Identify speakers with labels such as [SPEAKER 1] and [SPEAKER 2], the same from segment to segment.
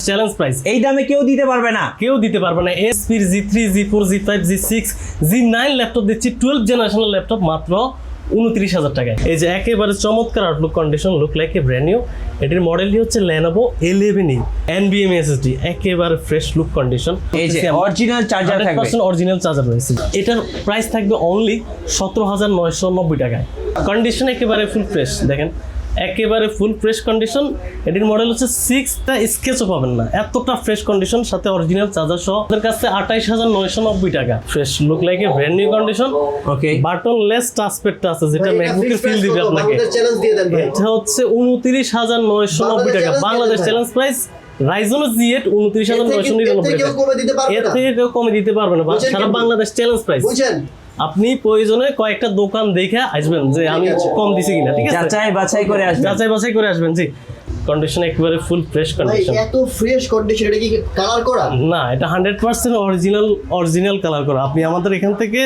[SPEAKER 1] Challenge price.
[SPEAKER 2] এই দামে কেউ দিতে পারবে না,
[SPEAKER 1] কেউ দিতে পারবে না। HP G3 G4 G5 G6 G9 laptop দিচ্ছি 12 জেনারেশনের ল্যাপটপ মাত্র 29,000 টাকায়। এই যে একেবারে চমৎকার Outlook condition, look like a brand new. এটির মডেলটি হচ্ছে Lenovo 11E NVMe SSD, একেবারে ফ্রেশ লুক কন্ডিশন।
[SPEAKER 2] এই যে অরিজিনাল চার্জার থাকবে,
[SPEAKER 1] 100% অরিজিনাল চার্জার রয়েছে। এটার প্রাইস থাকবে অনলি 17,990 টাকায়। কন্ডিশন একেবারে ফুল ফ্রেশ, দেখেন একেবারে ফুল ফ্রেশ কন্ডিশন। এটির মডেল হচ্ছে 6টা স্কেচও পাবেন না, এতটা ফ্রেশ কন্ডিশন, সাথে অরিজিনাল চার্জার সহ। ওদের কাছে 28,990 টাকা। Fresh look like a brand new condition.
[SPEAKER 2] Okay,
[SPEAKER 1] buttonless টাচপ্যাডটা আছে যেটা ম্যাকবুকের ফিল দিবে আপনাকে। এটা হচ্ছে 29,990 টাকা Bangladesh challenge price. Ryzen Z8 29,990 টাকা। এর থেকে কেউ কমে দিতে পারবে না, সারা বাংলাদেশ চ্যালেঞ্জ প্রাইস। আপনি প্রয়োজনে কয়েকটা দোকান দেখে আসবেন যে আমি কম দিছি কিনা, ঠিক আছে?
[SPEAKER 2] যাচাই বাছাই করে আসবেন,
[SPEAKER 1] যাচাই বাছাই করে আসবেন। জি, কন্ডিশন একেবারে ফুল ফ্রেশ কন্ডিশন।
[SPEAKER 3] এত ফ্রেশ কন্ডিশন, এটা কি কালার করা?
[SPEAKER 1] না, এটা 100% অরিজিনাল কালার করা। আপনি আমাদের এখান থেকে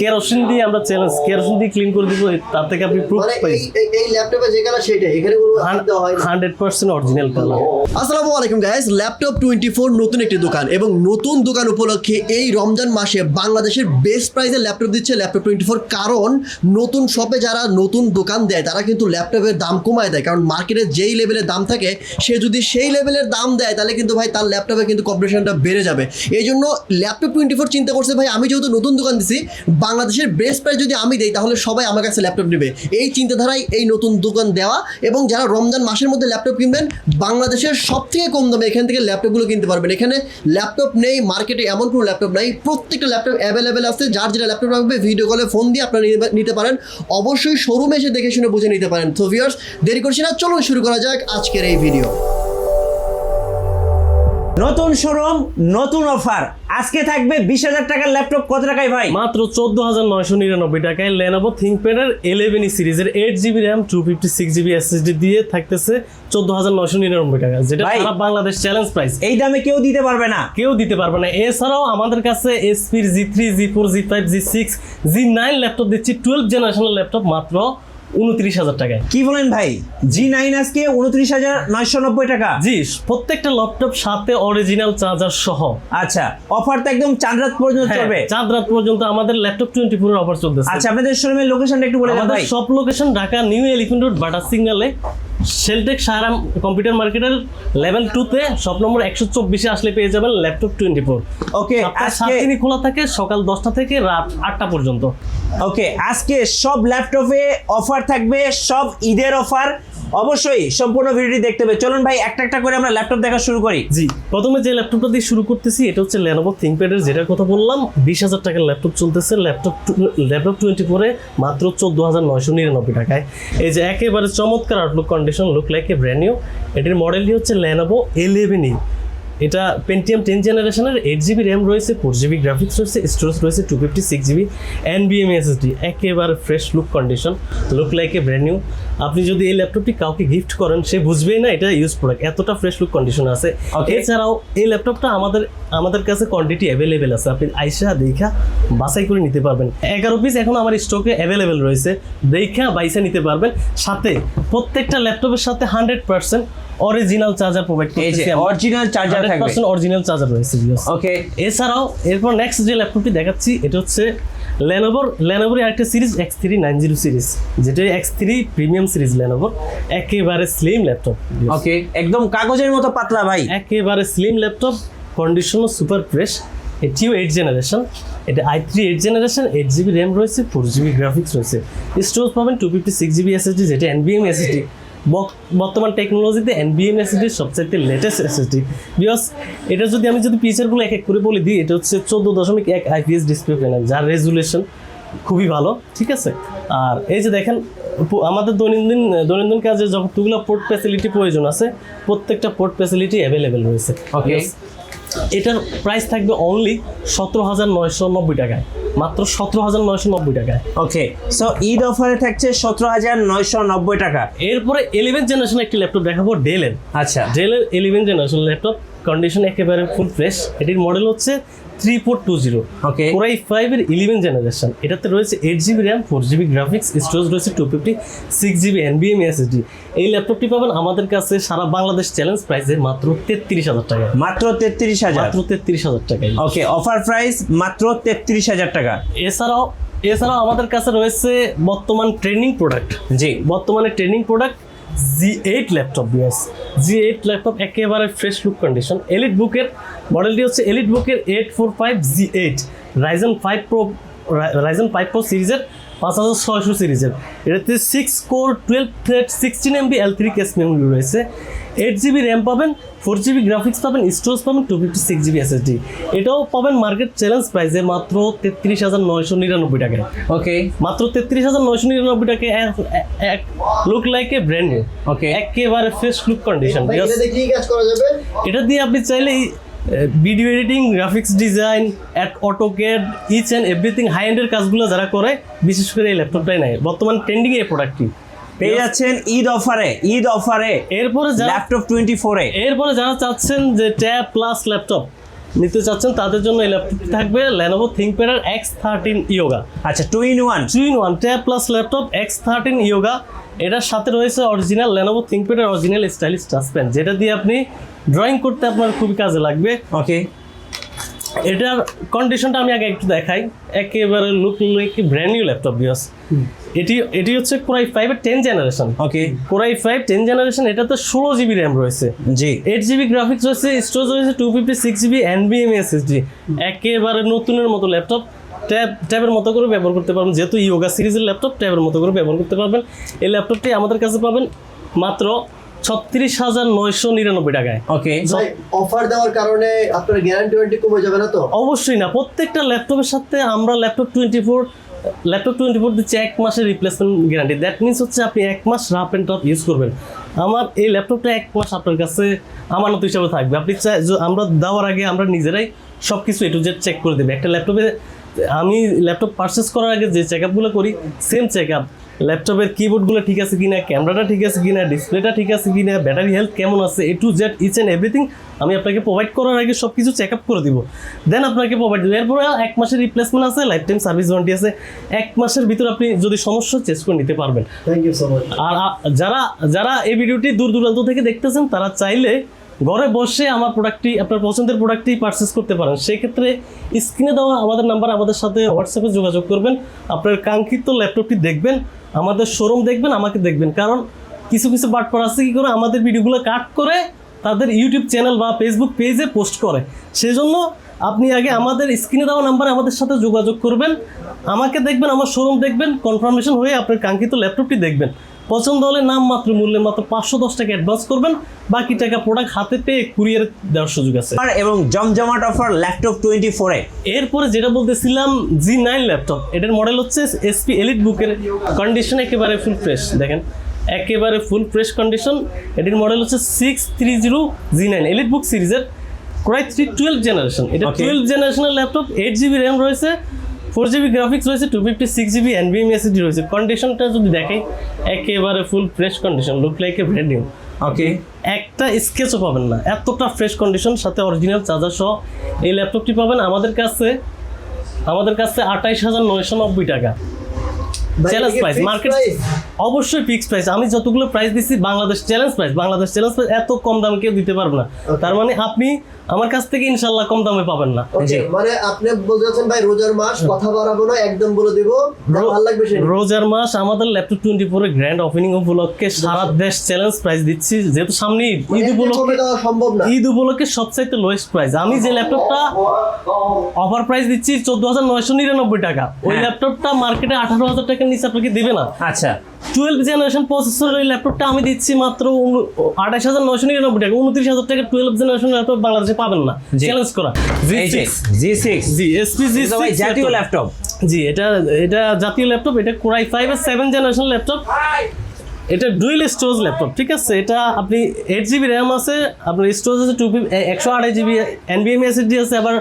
[SPEAKER 1] কেরোসিন দিয়ে আমরা কেরোসিন দিয়ে ক্লিন করে দিব, তার থেকে আপনি প্রুফ পাবেন।
[SPEAKER 3] এই ল্যাপটপে যে কালার সেটা এখানে কোনো দেওয়া হয় না,
[SPEAKER 1] 100% অরিজিনাল কালার।
[SPEAKER 3] আসসালামু আলাইকুম গাইস, ল্যাপটপ 24 নতুন একটি দোকান এবং নতুন দোকান উপলক্ষে এই রমজান মাসে বাংলাদেশের বেস্ট প্রাইসে ল্যাপটপ দিচ্ছে ল্যাপটপ 24। কারণ নতুন শপে যারা নতুন দোকান দেয় তারা কিন্তু ল্যাপটপের দাম কমায় দেয়, কারণ মার্কেটে যেই লেভেলের দাম থাকে সে যদি সেই লেভেলের দাম দেয় তাহলে কিন্তু ভাই তার ল্যাপটপে কিন্তু কম্পিটিশনটা বেড়ে যাবে। এই জন্য ল্যাপটপ 24 চিন্তা করছে ভাই আমি যেহেতু নতুন দোকান দিছি, বাংলাদেশের বেস্ট প্রাইস যদি আমি দেই তাহলে সবাই আমার কাছে ল্যাপটপ নেবে। এই চিন্তাধারায় এই নতুন দোকান দেওয়া, এবং যারা রমজান মাসের মধ্যে ল্যাপটপ কিনবেন বাংলাদেশের সবথেকে কম দামে এখান থেকে ল্যাপটপগুলো কিনতে পারবেন। এখানে ল্যাপটপ নেই মার্কেটে এমন কোনো ল্যাপটপ নাই, প্রত্যেকটা ল্যাপটপ অ্যাভেলেবেল আছে। যার যেটা ল্যাপটপ লাগবে ভিডিও কলে ফোন দিয়ে আপনারা নিতে পারেন। অবশ্যই শোরুমে এসে দেখে শুনে বুঝে নিতে পারেন। তো ভিউয়ার্স, দেরি করছি না, চলুন শুরু করা যাক আজকের এই ভিডিও।
[SPEAKER 2] নতুন শোরুম, নতুন অফার। আজকে থাকবে 20,000 টাকার ল্যাপটপ কত টাকায় ভাই?
[SPEAKER 1] মাত্র 14,999 টাকায় Lenovo ThinkPad এর 11E সিরিজের 8GB RAM 256GB SSD দিয়ে থাকতেছে 14,999 টাকা, যেটা সারা বাংলাদেশ চ্যালেঞ্জ প্রাইস।
[SPEAKER 2] এই দামে কেউ দিতে পারবে না,
[SPEAKER 1] কেউ দিতে পারবে না। এছাড়াও আমাদের কাছে HP G3 G4 G5 G6 G9 laptop দিচ্ছি 12 জেনারেশনের ল্যাপটপ মাত্র 29,000 টাকায়।
[SPEAKER 2] কি বলেন ভাই? G9 আজকে 29,990 টাকা।
[SPEAKER 1] জি, প্রত্যেকটা ল্যাপটপ সাথে অরিজিনাল চার্জার সহ।
[SPEAKER 2] আচ্ছা, অফার তো একদম চাঁদ রাত পর্যন্ত চলবে।
[SPEAKER 1] চাঁদ রাত পর্যন্ত আমাদের ল্যাপটপ 24 এর অফার চলতেছে।
[SPEAKER 2] আচ্ছা, আপনাদের শোরুমের লোকেশনটা একটু বলে দেন ভাই।
[SPEAKER 1] আমাদের সব location Dhaka new elephant road বাটার সিগন্যালে শেলটেক সারাম কম্পিউটার মার্কেটের লেভেল 2 তে শপ নম্বর 124 এ আসলে পেয়ে যাবেন ল্যাপটপ 24।
[SPEAKER 2] ওকে,
[SPEAKER 1] আজকে দিনই খোলা থাকে সকাল 10টা থেকে রাত 8টা পর্যন্ত।
[SPEAKER 2] ওকে, আজকে সব ল্যাপটপে অফার থাকবে, সব ঈদের অফার। অবশ্যই সম্পূর্ণ ভিডিওটি দেখতে হবে। চলুন ভাই একটা একটা করে আমরা ল্যাপটপ দেখা শুরু করি।
[SPEAKER 1] জি, প্রথমে যে ল্যাপটপটা দিয়ে শুরু করতেছি এটা হচ্ছে Lenovo ThinkPad এর, যেটার কথা বললাম 20,000 টাকার ল্যাপটপ চলতেছে ল্যাপটপ 24 এ মাত্র 14,999 টাকায়। এই যে একেবারে চমৎকার Outlook condition, look like a brand new. এটির মডেলটি হচ্ছে Lenovo 11E। এটা Pentium 10 জেনারেশনের 8GB RAM রয়েছে, 4GB গ্রাফিক্স রয়েছে, স্টোরেজ রয়েছে 256GB NVMe SSD, একেবারে fresh look condition, look like a brand new. আপনি যদি এই ল্যাপটপটি কাউকে গিফট করেন সে বুঝবেই না এটা ইউজ প্রোডাক্ট, এতটা ফ্রেশ লুক কন্ডিশন আছে। এছাড়াও এই ল্যাপটপটা আমাদের কাছে কোয়ান্টিটি অ্যাভেলেবেল আছে, আপনি আইসা দেখা বাছাই করে নিতে পারবেন। 11 পিস এখন আমার স্টকে অ্যাভেলেবেল রয়েছে, দেখা বাইসা নিতে পারবেন। সাথে প্রত্যেকটা ল্যাপটপের সাথে 100% অরিজিনাল চার্জার প্রোভাইড করতেছি।
[SPEAKER 2] অরিজিনাল চার্জার থাকবে,
[SPEAKER 1] 100% অরিজিনাল চার্জার রয়েছে।
[SPEAKER 2] ওকে,
[SPEAKER 1] এছাড়াও এরপর নেক্সট যে ল্যাপটপটি দেখাচ্ছি এটা হচ্ছে Lenovoর আরেকটা সিরিজ X390 সিরিজ, যেটা X3 প্রিমিয়াম সিরিজ Lenovoর, একেবারে স্লিম ল্যাপটপ।
[SPEAKER 2] ওকে, একদম কাগজের মতো পাতলা ভাই,
[SPEAKER 1] একেবারে স্লিম ল্যাপটপ, কন্ডিশনও সুপার ফ্রেশ। এটিও 8 জেনারেশন, এটা i3 8 জেনারেশন, 8GB RAM রয়েছে, 4GB গ্রাফিক্স রয়েছে, স্টোরেজ পাবেন 256GB SSD, যেটা NVMe SSD। বর্তমান টেকনোলজিতে NVMe SSD সবচাইতে লেটেস্ট SSD। বিকজ এটা আমি যদি ফিচারগুলো এক এক করে বলে দিই, এটা হচ্ছে 14.1 IPS ডিসপ্লে প্যানেল, যার রেজুলেশন খুবই ভালো, ঠিক আছে। আর এই যে দেখেন আমাদের দৈনন্দিন কাজে যতগুলো পোর্ট ফ্যাসিলিটি প্রয়োজন আছে প্রত্যেকটা পোর্ট ফ্যাসিলিটি অ্যাভেলেবেল রয়েছে।
[SPEAKER 2] ওকে,
[SPEAKER 1] এটার প্রাইস থাকবে অনলি 17,990 টাকায়, মাত্র 17,990 টাকায়।
[SPEAKER 2] ওকে, সো ঈদ অফারে থাকছে 17,990 টাকা।
[SPEAKER 1] এরপরে 11 জেনারেশন একটি ল্যাপটপ দেখাবো ডেলের।
[SPEAKER 2] আচ্ছা,
[SPEAKER 1] ডেলের 11 জেনারেশন ল্যাপটপ, কন্ডিশন একেবারে ফুল ফ্রেশ। এটির মডেল হচ্ছে 3420।
[SPEAKER 2] ওকে,
[SPEAKER 1] Core i5 এর 11 জেনারেশন। এটাতে রয়েছে 8GB RAM, 4GB graphics, storage রয়েছে 256GB NVMe SSD। এই ল্যাপটপটি পাবেন আমাদের কাছে সারা বাংলাদেশ চ্যালেঞ্জ প্রাইসে মাত্র 33,000 টাকায়।
[SPEAKER 2] মাত্র 33,000,
[SPEAKER 1] মাত্র 33,000 টাকায়।
[SPEAKER 2] ওকে, অফার প্রাইস মাত্র 33,000 টাকা।
[SPEAKER 1] এছাড়াও আমাদের কাছে রয়েছে বর্তমান ট্রেন্ডিং প্রোডাক্ট,
[SPEAKER 2] জি,
[SPEAKER 1] বর্তমানে trending product G8 laptop. G8 laptop একেবারে ফ্রেশ লুক কন্ডিশন। এলিট বুকের মডেলটি হচ্ছে এলিট বুকের 845 G8 Ryzen 5 Pro সিরিজের 5600 সিরিজের। এটাতে 6 core 12 thread 16 MB L3 case memory রয়েছে, 8GB র্যাম পাবেন, 4GB গ্রাফিক্স পাবেন, স্টোরেজ পাবেন 256GB SSD। এটাও পাবেন মার্কেট চ্যালেঞ্জ প্রাইসে মাত্র 33,999 টাকায়।
[SPEAKER 2] ওকে,
[SPEAKER 1] মাত্র 33,999 টাকায় এক look like a brand new.
[SPEAKER 2] Okay,
[SPEAKER 1] একেবারে ফ্রেশ লুক কন্ডিশন।
[SPEAKER 3] ভাই এটা দিয়ে কি কাজ করা যাবে?
[SPEAKER 1] এটা দিয়ে আপনি চাইলে video editing, graphics design, AutoCAD, each and everything high এন্ডের কাজগুলো যারা করে, বিশেষ করে এই ল্যাপটপটাই নাই বর্তমান ট্রেন্ডিং এই প্রোডাক্টটি
[SPEAKER 2] পেয়ে যাচ্ছেন ঈদ অফারে।
[SPEAKER 1] এরপরে
[SPEAKER 2] ল্যাপটপ 24 এ।
[SPEAKER 1] এরপরে যারা চাচ্ছেন যে ট্যাব প্লাস ল্যাপটপ নিতে চাচ্ছেন, তাদের জন্য এই ল্যাপটপটি থাকবে Lenovo ThinkPad X13 Yoga।
[SPEAKER 2] আচ্ছা, 2-in-1
[SPEAKER 1] tab plus laptop X13 Yoga। এটার সাথে রয়েছে অরিজিনাল Lenovo ThinkPad এর অরিজিনাল স্টাইলিশ টাচ পেন, যেটা দিয়ে আপনি ড্রয়িং করতে আপনার খুবই কাজে লাগবে।
[SPEAKER 2] ওকে,
[SPEAKER 1] এটার কন্ডিশনটা আমি আগে একটু দেখাই। একেবারে look like brand new laptop because এটি হচ্ছে Core i5 এর 10 জেনারেশন।
[SPEAKER 2] ওকে,
[SPEAKER 1] Core i5 10 জেনারেশন। এটাতে 16GB র্যাম রয়েছে,
[SPEAKER 2] জি,
[SPEAKER 1] 8GB গ্রাফিক্স রয়েছে, স্টোরেজ রয়েছে 256GB NVMe SSD। একেবারে নতুনের মতো ল্যাপটপ, ট্যাবের মতো করে ব্যবহার করতে পারবেন, যেহেতু ইয়োগা সিরিজের ল্যাপটপ ট্যাবের মতো করে ব্যবহার করতে পারবেন। এই ল্যাপটপটি আমাদের কাছে পাবেন মাত্র 36,999 টাকায়।
[SPEAKER 2] ওকে,
[SPEAKER 3] ভাই অফার দেওয়ার কারণে আপনার গ্যারান্টি ওয়ারেন্টি কমে যাবে না তো?
[SPEAKER 1] অবশ্যই না, প্রত্যেকটা ল্যাপটপের সাথে আমরা ল্যাপটপ 24 দিচ্ছি 1 মাসের রিপ্লেসমেন্ট গ্যারান্টি। দ্যাট মিনস হচ্ছে আপনি 1 মাস রাফ অ্যান্ড টাফ ইউজ করবেন, আমার এই ল্যাপটপটা 1 মাস আপনার কাছে আমানত হিসাবে থাকবে। আপনি আমরা দেওয়ার আগে আমরা নিজেরাই সব কিছু A to Z চেক করে দেবে। একটা ল্যাপটপে আমি ল্যাপটপ পারচেস করার আগে যে চেক আপগুলো করি, সেম চেক আপ ল্যাপটপের কিবোর্ডগুলো ঠিক আছে কিনা, ক্যামেরাটা ঠিক আছে কিনা, ডিসপ্লেটা ঠিক আছে কিনা, ব্যাটারি হেলথ কেমন আছে, A to Z each and everything আমি আপনাকে প্রোভাইড করার আগে সব কিছু চেক আপ করে দিব, দেন আপনাকে প্রোভাইড দেবো। এরপরে 1 মাসের রিপ্লেসমেন্ট আছে, লাইফ টাইম সার্ভিস ওয়ারেন্টি আছে। 1 মাসের ভিতর আপনি যদি সমস্যা চেঞ্জ করে নিতে পারবেন।
[SPEAKER 3] Thank you so much.
[SPEAKER 1] আর যারা এই ভিডিওটি দূর দূরান্ত থেকে দেখতেছেন, তারা চাইলে ঘরে বসে আমার প্রোডাক্টটি, আপনার পছন্দের প্রোডাক্টটি পারচেস করতে পারেন। সেক্ষেত্রে স্ক্রিনে দেওয়া আমাদের নাম্বার, আমাদের সাথে হোয়াটসঅ্যাপে যোগাযোগ করবেন, আপনার কাঙ্ক্ষিত ল্যাপটপটি দেখবেন, আমাদের শোরুম দেখবেন, আমাকে দেখবেন। কারণ কিছু বাটপার আছে কি করে আমাদের ভিডিওগুলো কাট করে তাদের ইউটিউব চ্যানেল বা ফেসবুক পেজে পোস্ট করে। সেজন্য আপনি আগে আমাদের স্ক্রিনে দেওয়া নাম্বারে আমাদের সাথে যোগাযোগ করবেন, আমাকে দেখবেন, আমার শোরুম দেখবেন, কনফার্মেশন হয়ে আপনার কাঙ্ক্ষিত ল্যাপটপটি দেখবেন। পছন্দ হলে নাম মাত্র মূল্যে মাত্র 510 টাকা অ্যাডভান্স করবেন, বাকি টাকা প্রোডাক্ট হাতে পেয়ে কুরিয়ার দেওয়ার সুযোগ আছে।
[SPEAKER 2] এবং জমজমাট অফার ল্যাপটপ 24 এ।
[SPEAKER 1] এরপরে যেটা বলতেছিলাম G9 ল্যাপটপ, এটার মডেল হচ্ছে SP এলিট বুকের, কন্ডিশন একেবারে ফুল ফ্রেশ। দেখেন একেবারে ফুল ফ্রেশ কন্ডিশন। এটির মডেল হচ্ছে 630 G9 এলিট বুক সিরিজের Core i3 12 জেনারেশন। এটা 12 জেনারেশনের ল্যাপটপ, 8GB র্যাম রয়েছে, 4GB গ্রাফিক্স রয়েছে, 256GB NVMe SSD রয়েছে। কন্ডিশনটা যদি দেখেন একেবারে full fresh condition, look like a brand new.
[SPEAKER 2] Okay,
[SPEAKER 1] একটা স্কেচও পাবেন না, এতটা ফ্রেশ কন্ডিশন, সাথে অরিজিনাল চার্জার সহ এই ল্যাপটপটি পাবেন আমাদের কাছে 28,990 টাকা চ্যালেঞ্জ প্রাইস। মার্কেট অবশ্যই ফিক্সড প্রাইস। আমি যতগুলো প্রাইস দিচ্ছি বাংলাদেশ চ্যালেঞ্জ প্রাইস, এত কম দামে কেউ দিতে পারবে না। তার মানে আপনি আমার কাছ থেকে ইনশাল্লাহ কম দামে পাবেন না।
[SPEAKER 3] মানে আপনি বলতে চাচ্ছেন ভাই রোজার মাস, কথা বাড়াবো না, একদম বলে দিব ভালো লাগবে।
[SPEAKER 1] রোজার মাস আমাদের ল্যাপটপ 24 এর গ্র্যান্ড ওপেনিং উপলক্ষে সারা দেশ চ্যালেঞ্জ প্রাইস দিচ্ছি, যেহেতু সামনে ঈদ উপলক্ষে,
[SPEAKER 3] সম্ভব না,
[SPEAKER 1] ঈদ উপলক্ষে সবচাইতে লোয়েস্ট প্রাইস। আমি যে ল্যাপটপটা অফার প্রাইস দিচ্ছি 14,999 টাকা, ওই ল্যাপটপটা মার্কেটে 18,000 টাকার নিচে আপনাকে দিবে না।
[SPEAKER 2] আচ্ছা,
[SPEAKER 1] 12 জেনারেশন প্রসেসর এই ল্যাপটপটা আমি দিচ্ছি মাত্র 28,999 টাকা। 29,000 টাকা 12 জেনারেশন ল্যাপটপ বাংলাদেশে পাবেন না। চ্যালেঞ্জ করা
[SPEAKER 2] G6
[SPEAKER 1] জি SP G6
[SPEAKER 2] জাতীয় ল্যাপটপ।
[SPEAKER 1] জি এটা জাতীয় ল্যাপটপ। এটা Core i5 এর 7 জেনারেশন ল্যাপটপ। এটা ডুয়েল স্টোরেজ ল্যাপটপ, ঠিক আছে। এটা আপনি 8 GB র্যাম আছে, আপনার স্টোরেজ আছে 128 GB, NVMe SSD আছে, আবার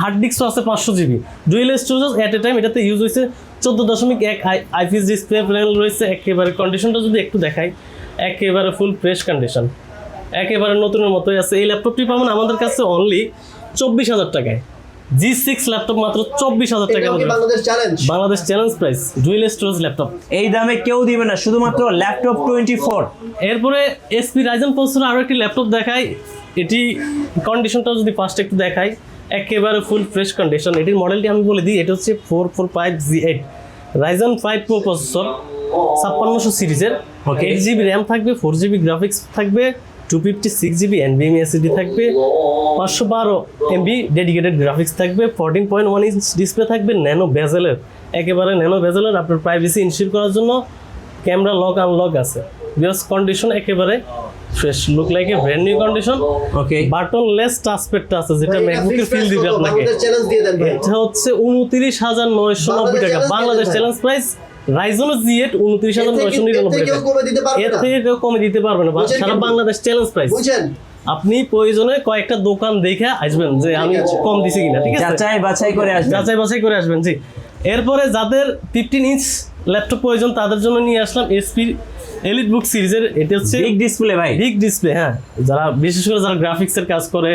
[SPEAKER 1] হার্ড ডিস্কও আছে 500 GB। ডুয়েল স্টোরেজ এট এ টাইম এটাতে ইউজ হয়েছে 14.1 IPS ডিসপ্লে প্যানেল রয়েছে। একেবারে কন্ডিশনটা যদি একটু দেখাই, একেবারে ফুল ফ্রেশ কন্ডিশন, একেবারে নতুনের মতোই আছে। এই ল্যাপটপটি পাবেন আমাদের কাছে অনলি 24,000 টাকায়। G6 ল্যাপটপ মাত্র 24,000 টাকা।
[SPEAKER 3] এটাও কি Bangladesh challenge?
[SPEAKER 1] Bangladesh challenge price dual storage laptop.
[SPEAKER 2] এই দামে কেউ দিবে না, শুধুমাত্র ল্যাপটপ 24।
[SPEAKER 1] এরপরে SP Ryzen প্রসেসর আরও একটি ল্যাপটপ দেখাই। এটি কন্ডিশনটা যদি ফার্স্ট একটু দেখাই, একেবারে ফুল ফ্রেশ কন্ডিশন। এটির মডেলটি আমি বলে দিই, এটা হচ্ছে 445G8 Ryzen 5 Pro প্রসেসর, 5600 সিরিজের।
[SPEAKER 2] Okay.
[SPEAKER 1] 8 GB র্যাম থাকবে, 4 GB গ্রাফিক্স থাকবে, 256 GB NVMe SSD থাকবে, 512 MB ডেডিকেটেড গ্রাফিক্স থাকবে, 14.1 ইঞ্চ ডিসপ্লে থাকবে, ন্যানো বেজেলের, একেবারে ন্যানো বেজেলের। আপনার প্রাইভেসি ইনশিওর করার জন্য ক্যামেরা লক আনলক আছে। বিকজ কন্ডিশন একেবারে fresh, look like a brand new condition.
[SPEAKER 2] Okay,
[SPEAKER 1] buttonless টাচপ্যাডটা আছে যেটা
[SPEAKER 3] ভাই, এটা
[SPEAKER 1] ম্যাকবুকের
[SPEAKER 3] fixed
[SPEAKER 1] ফিল
[SPEAKER 3] price
[SPEAKER 1] দিবে
[SPEAKER 3] কত?
[SPEAKER 1] আপনাকে।
[SPEAKER 3] বাংলাদেশ চ্যালেঞ্জ দিয়ে দেন ভাই।
[SPEAKER 1] এটা হচ্ছে 29,990 টাকা বাংলাদেশ চ্যালেঞ্জ প্রাইস। রাইজেনও Z8 29,999
[SPEAKER 3] এর থেকে কেউ
[SPEAKER 1] টাকা।
[SPEAKER 3] কমে দিতে পারবে
[SPEAKER 1] এর
[SPEAKER 3] না।
[SPEAKER 1] থেকে কেউ কমে দিতে পারবে না,
[SPEAKER 3] বুঝছেন
[SPEAKER 1] সারা
[SPEAKER 3] কি?
[SPEAKER 1] Bangladesh challenge price.
[SPEAKER 3] বুঝছেন?
[SPEAKER 1] আপনি প্রয়োজনে কয়েকটা দোকান দেখে আসবেন যে আমি
[SPEAKER 3] আছে।
[SPEAKER 1] কম দিছি কিনা, ঠিক আছে।
[SPEAKER 2] যাচাই বাছাই করে আসবে।
[SPEAKER 1] যাচাই বাছাই করে আসবেন, জি। এরপরে যাদের 15 ইঞ্চ ল্যাপটপ প্রয়োজন তাদের জন্য নিয়ে আসলাম SP EliteBook সিরিজের। এটা হচ্ছে
[SPEAKER 2] বিগ ডিসপ্লে ভাই।
[SPEAKER 1] বিগ ডিসপ্লে, হ্যাঁ। যারা বিশেষ করে যারা গ্রাফিক্সের কাজ করে,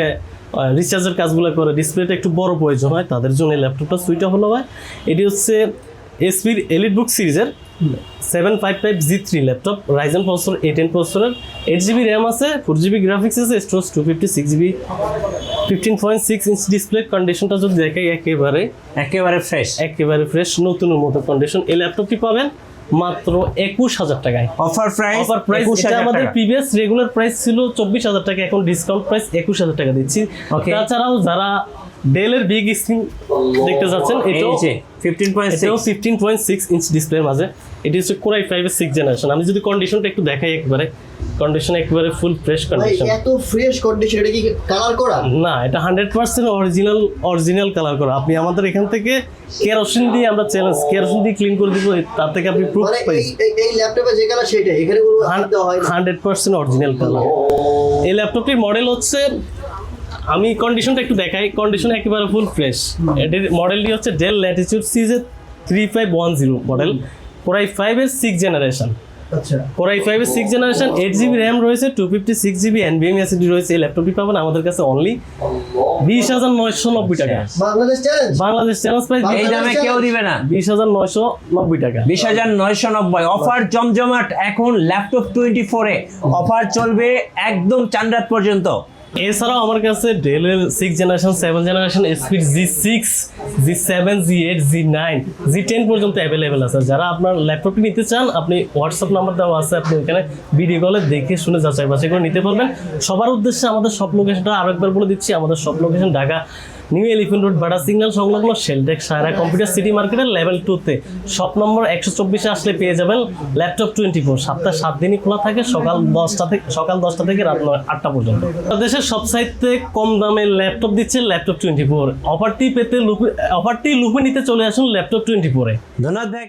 [SPEAKER 1] রিচার্জের কাজগুলো করে, ডিসপ্লেটা একটু বড় প্রয়োজন হয়, তাদের জন্য এই ল্যাপটপটা সুইটা হলো হয়। এটি হচ্ছে SP EliteBook সিরিজের 755G3 laptop, Ryzen processor A10 প্রসেসরের, 8 GB র্যাম আছে, 4 GB গ্রাফিক্স আছে, স্টোরেজ 256 GB, 15.6 ইঞ্চ ডিসপ্লে। কন্ডিশনটা যদি দেখাই, একেবারে
[SPEAKER 2] একেবারে ফ্রেশ,
[SPEAKER 1] নতুনের মতো কন্ডিশন। এই ল্যাপটপটি পাবেন মাত্র 21,000 টাকায়।
[SPEAKER 2] অফার প্রাইস
[SPEAKER 1] অফার প্রাইস, এটা আমাদের প্রিভিয়াস রেগুলার প্রাইস ছিল 24,000 টাকা, এখন ডিসকাউন্ট প্রাইস 21,000 টাকা দিচ্ছি।
[SPEAKER 2] Okay.
[SPEAKER 1] তাছাড়াও যারা ডেলের বিগ স্ক্রিন দেখতে যাচ্ছেন, এটাও 15.6 ইঞ্চ ডিসপ্লের মাঝে। এটি হচ্ছে Core i5 এর 6th জেনারেশন। আমি যদি কন্ডিশনটা একটু দেখাই, একেবারে কন্ডিশন একেবারে ফুল ফ্রেশ
[SPEAKER 3] ভাই
[SPEAKER 1] কন্ডিশন।
[SPEAKER 3] এত ফ্রেশ কন্ডিশন, এটা কি কালার করা?
[SPEAKER 1] না, এটা 100% অরিজিনাল কালার করা। আপনি আমাদের এখান থেকে কেরোসিন দিয়ে আমরা কেরোসিন দিয়ে ক্লিন করে দিব, তার থেকে আপনি প্রুফ
[SPEAKER 3] মানে
[SPEAKER 1] পাইছেন।
[SPEAKER 3] এই ল্যাপটপে যে কালার সেটা এখানে কোনো হাত দেওয়া হয় না।
[SPEAKER 1] 100% অরিজিনাল কালার। এই ল্যাপটপটির মডেল হচ্ছে, আমি কন্ডিশনটা একটু দেখাই, কন্ডিশন একেবারে ফুল ফ্রেশ। এটির মডেলটি হচ্ছে ডেল ল্যাটিটিউড সিরিজের 3510 মডেল, Core i5 এর 6th জেনারেশন।
[SPEAKER 3] আচ্ছা,
[SPEAKER 1] Core i5 এর 6th জেনারেশন, 8 GB র্যাম রয়েছে, 256 GB NVMe SSD রয়েছে। এই ল্যাপটপটি পাবেন আমাদের কাছে অনলি 20,990 টাকা।
[SPEAKER 3] Bangladesh challenge.
[SPEAKER 1] Bangladesh challenge price
[SPEAKER 2] এই দামে কেউ দিবে না।
[SPEAKER 1] 20,990 টাকা।
[SPEAKER 2] 20,990 অফার জমজমাট। এখন ল্যাপটপ 24 এ অফার চলবে একদম চাঁদরাত পর্যন্ত।
[SPEAKER 1] এছাড়াও আমার কাছে ডেলের 6th জেনারেশন, 7th জেনারেশন, এসপির G6, G7, G8, G9, G10 পর্যন্ত অ্যাভেলেবেল আছে। যারা আপনার ল্যাপটপটি নিতে চান, আপনি হোয়াটসঅ্যাপ নাম্বার দেওয়া আছে, আপনি ওখানে ভিডিও কলে দেখে শুনে যাচাই বাছাই করে নিতে পারবেন। সবার উদ্দেশ্যে আমাদের সব লোকেশনটা আরেকবার বলে দিচ্ছি। আমাদের সব location Dhaka new elephant road, বাটা সিগন্যাল সংলগ্ন শেলটেক সায়রা কম্পিউটার সিটি মার্কেটের লেভেল 2-তে শপ নম্বর 124-এ আসলে পেয়ে যাবেন ল্যাপটপ 24। সপ্তাহে 7 দিনই খোলা থাকে, সকাল 10টা থেকে রাত 8টা পর্যন্ত। দেশের সব সাইটে কম দামে ল্যাপটপ দিচ্ছে ল্যাপটপ 24। অফারটি লুপে নিতে চলে আসুন ল্যাপটপ 24-এ।
[SPEAKER 2] ধন্যবাদ ভাই।